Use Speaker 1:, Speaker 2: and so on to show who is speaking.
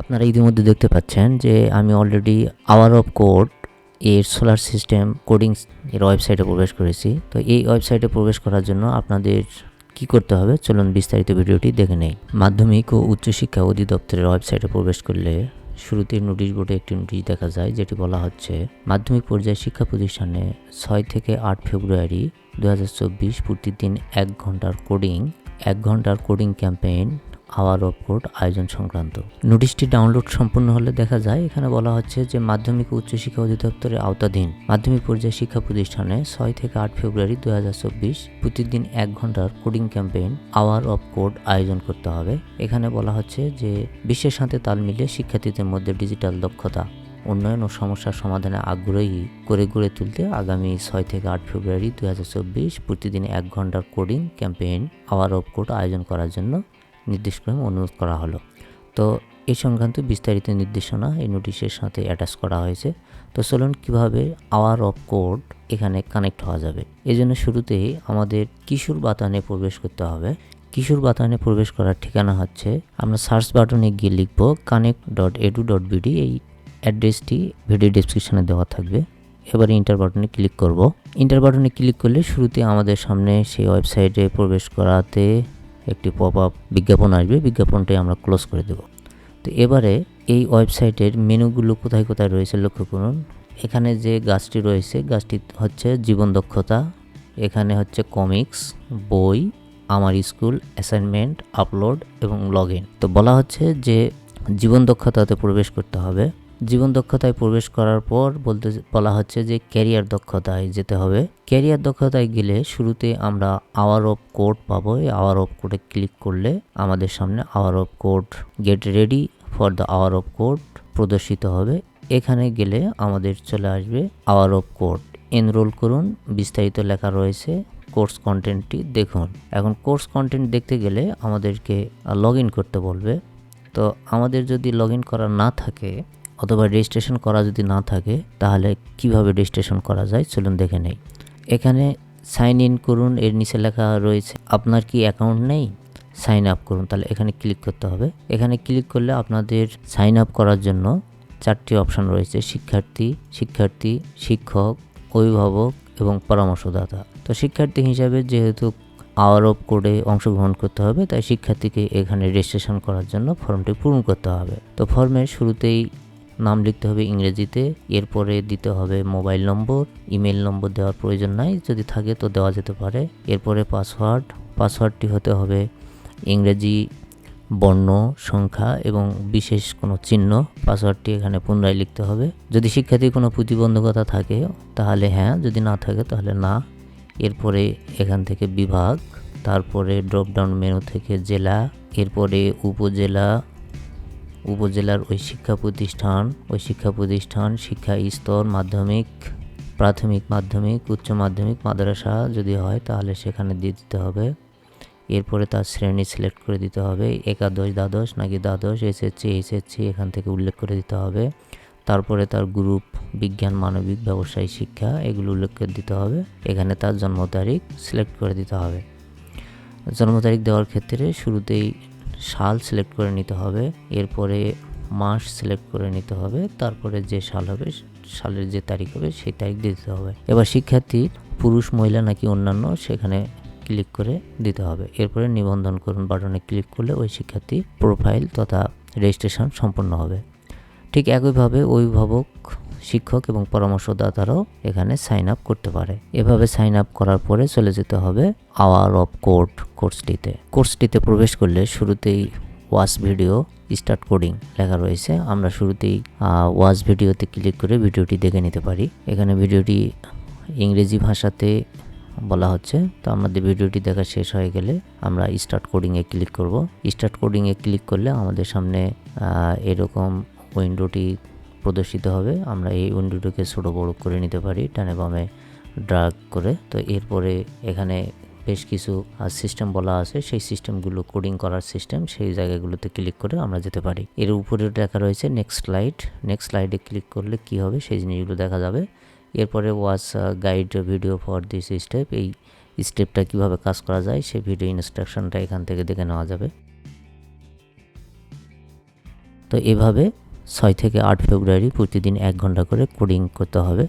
Speaker 1: আপনারা ইতিমধ্যে দেখতে পাচ্ছেন যে আমি অলরেডি আওয়ার অফ কোড এর সোলার সিস্টেম কোডিং এর ওয়েবসাইটে প্রবেশ করেছি। তো এই ওয়েবসাইটে প্রবেশ করার জন্য আপনাদের কি করতে হবে চলুন বিস্তারিত ভিডিওটি দেখে নেই। মাধ্যমিক ও উচ্চশিক্ষা অধিদপ্তরের ওয়েবসাইটে প্রবেশ করলে শুরুতে নোটিশ বোর্ডে একটি নোটিশ দেখা যায়, যেটি বলা হচ্ছে মাধ্যমিক পর্যায়ে শিক্ষা প্রতিষ্ঠানে 6 থেকে 8 ফেব্রুয়ারি 2024 প্রতিদিন 1 ঘন্টার coding campaign hour of code আয়োজন সংক্রান্ত। নোটিশটি ডাউনলোড সম্পূর্ণ হলে দেখা যায় এখানে বলা হচ্ছে যে মাধ্যমিক ও উচ্চশিক্ষা অধিদপ্তরের আওতাধীন মাধ্যমিক পর্যায়ে শিক্ষা প্রতিষ্ঠানে 6 থেকে 8 ফেব্রুয়ারি 2024 প্রতিদিন 1 ঘন্টার coding campaign hour of code আয়োজন করতে হবে। এখানে বলা হচ্ছে যে বিশ্বের সাথে তাল মিলিয়ে শিক্ষার্থীদের মধ্যে ডিজিটাল দক্ষতা উন্নয়ন ও সমস্যার সমাধানে আগ্রহী করে গড়ে তুলতে আগামী 6 থেকে 8 ফেব্রুয়ারি 2024 প্রতিদিন 1 ঘন্টার coding campaign hour of code আয়োজন করার জন্য নির্দেশক্রমে অনুরোধ করা হলো। তো এই সংক্রান্ত বিস্তারিত নির্দেশনা এই নোটিশের সাথে অ্যাটাচ করা হয়েছে। তো চলুন কীভাবে আওয়ার অফ কোড এখানে কানেক্ট হওয়া যাবে। এই জন্য শুরুতেই আমাদের কিশোর বাতায়নে প্রবেশ করতে হবে। কিশোর বাতায়নে প্রবেশ করার ঠিকানা হচ্ছে, আমরা সার্চ বাটনে গিয়ে লিখব konnect.edu.bd। এই অ্যাড্রেসটি ভিডিও ডেসক্রিপশনে দেওয়া থাকবে। এবারে ইন্টার বাটনে ক্লিক করব। ইন্টার বাটনে ক্লিক করলে শুরুতে আমাদের সামনে সেই ওয়েবসাইটে প্রবেশ করাতে একটি পপ আপ বিজ্ঞাপন আসবে। বিজ্ঞাপনটি আমরা ক্লোজ করে দেব। তো এবারে এই ওয়েবসাইটের মেনুগুলো কোথায় কোথায় রয়েছে লক্ষ্য করুন। এখানে যে গাছটি রয়েছে গাছটি হচ্ছে জীবন দক্ষতা, এখানে হচ্ছে কমিক্স, বই, আমার স্কুল, অ্যাসাইনমেন্ট, আপলোড এবং লগ ইন। তো বলা হচ্ছে যে জীবন দক্ষতাতে প্রবেশ করতে হবে। জীবন দক্ষতায় প্রবেশ করার পর বলা হচ্ছে যে ক্যারিয়ার দক্ষতায় যেতে হবে। ক্যারিয়ার দক্ষতায় গেলে শুরুতে আমরা আওয়ার অফ কোড পাবো। এই আওয়ার অফ কোডে ক্লিক করলে আমাদের সামনে hour of code get ready for the hour of code প্রদর্শিত হবে। এখানে গেলে আমাদের চলে আসবে আওয়ার অফ কোড, এনরোল করুন, বিস্তারিত লেখা রয়েছে। কোর্স কন্টেন্টটি দেখুন। এখন কোর্স কন্টেন্ট দেখতে গেলে আমাদেরকে লগ ইন করতে বলবে। তো আমাদের যদি লগ ইন করা না থাকে অথবা রেজিস্ট্রেশন করা যদি না থাকে তাহলে কিভাবে রেজিস্ট্রেশন করা যায় চলুন দেখে নেই। এখানে সাইন ইন করুন, এর নিচে লেখা রয়েছে আপনার কি অ্যাকাউন্ট নেই, সাইন আপ করুন। তাহলে এখানে ক্লিক করতে হবে। এখানে ক্লিক করলে আপনাদের সাইন আপ করার জন্য 4টি অপশান রয়েছে: শিক্ষার্থী, শিক্ষক, অভিভাবক এবং পরামর্শদাতা। তো শিক্ষার্থী হিসাবে যেহেতু আওয়ার অফ কোডে অংশগ্রহণ করতে হবে, তাই শিক্ষার্থীকে এখানে রেজিস্ট্রেশন করার জন্য ফর্মটি পূরণ করতে হবে। তো ফর্মের শুরুতেই নাম লিখতে হবে ইংরেজিতে, এরপরে দিতে হবে মোবাইল নম্বর, ইমেল নম্বর দেওয়ার প্রয়োজন নাই, যদি থাকে তো দেওয়া যেতে পারে। এরপরে পাসওয়ার্ডটি হতে হবে ইংরেজি বর্ণ, সংখ্যা এবং বিশেষ কোনো চিহ্ন। পাসওয়ার্ডটি এখানে পুনরায় লিখতে হবে। যদি শিক্ষার্থীর কোনো প্রতিবন্ধকতা থাকে তাহলে হ্যাঁ, যদি না থাকে তাহলে না। এরপরে এখান থেকে বিভাগ, তারপরে ড্রপডাউন মেনু থেকে জেলা, এরপরে উপজেলার ওই শিক্ষা প্রতিষ্ঠান, শিক্ষা স্তর, মাধ্যমিক, প্রাথমিক, মাধ্যমিক, উচ্চ মাধ্যমিক, মাদ্রাসা যদি হয় তাহলে সেখানে দিয়ে দিতে হবে। এরপরে তার শ্রেণী সিলেক্ট করে দিতে হবে, একাদশ, দ্বাদশ নাকি দ্বাদশ, এসএসসি এখান থেকে উল্লেখ করে দিতে হবে। তারপরে তার গ্রুপ বিজ্ঞান, মানবিক, ব্যবসায়ী শিক্ষা এগুলো উল্লেখ করে দিতে হবে। এখানে তার জন্ম তারিখ সিলেক্ট করে দিতে হবে। জন্ম তারিখ দেওয়ার ক্ষেত্রে শুরুতেই সাল সিলেক্ট করে নিতে হবে, এরপরে মাস সিলেক্ট করে নিতে হবে, তারপরে যে সাল হবে সালের যে তারিখ হবে সেই তারিখ দিতে হবে। এবার শিক্ষার্থীর পুরুষ, মহিলা নাকি অন্যান্য সেখানে ক্লিক করে দিতে হবে। এরপরে নিবন্ধন করুন বাটনে ক্লিক করলে ওই শিক্ষার্থীর প্রোফাইল তথা রেজিস্ট্রেশন সম্পন্ন হবে। ঠিক একইভাবে অভিভাবক, শিক্ষক এবং পরামর্শদাতারাও এখানে সাইন আপ করতে পারে। এভাবে সাইন আপ করার পরে চলে যেতে হবে আওয়ার অফ কোড কোর্সটিতে প্রবেশ করলে শুরুতেই ওয়াচ ভিডিও স্টার্ট কোডিং লেখা রয়েছে। আমরা শুরুতেই ওয়াচ ভিডিওতে ক্লিক করে ভিডিওটি দেখে নিতে পারি। এখানে ভিডিওটি ইংরেজি ভাষাতে বলা হচ্ছে। তো আমাদের ভিডিওটি দেখা শেষ হয়ে গেলে আমরা স্টার্ট কোডিংয়ে ক্লিক করব। স্টার্ট কোডিংয়ে ক্লিক করলে আমাদের সামনে এরকম উইন্ডোটি প্রদর্শিত হবে। আমরা এই উইন্ডোটিকে ছোট বড় করে নিতে পারি ডানে বামে ড্র্যাগ করে। তো এরপরে এখানে বেশ কিছু সিস্টেম বলা আছে, সেই সিস্টেমগুলো কোডিং করার সিস্টেম, সেই জায়গাগুলোতে ক্লিক করে আমরা যেতে পারি। এর উপরে দেখা রয়েছে নেক্সট স্লাইডে ক্লিক করলে কি হবে সেই জিনিসগুলো দেখা যাবে। এরপরে watch guide video for this step, এই স্টেপটা কিভাবে কাজ করা যায় সেই ভিডিও ইনস্ট্রাকশনটা এখান থেকে দেখে নেওয়া যাবে। তো এভাবে 6 থেকে 8 ফেব্রুয়ারি প্রতিদিন 1 ঘন্টা করে কোডিং করতে হবে।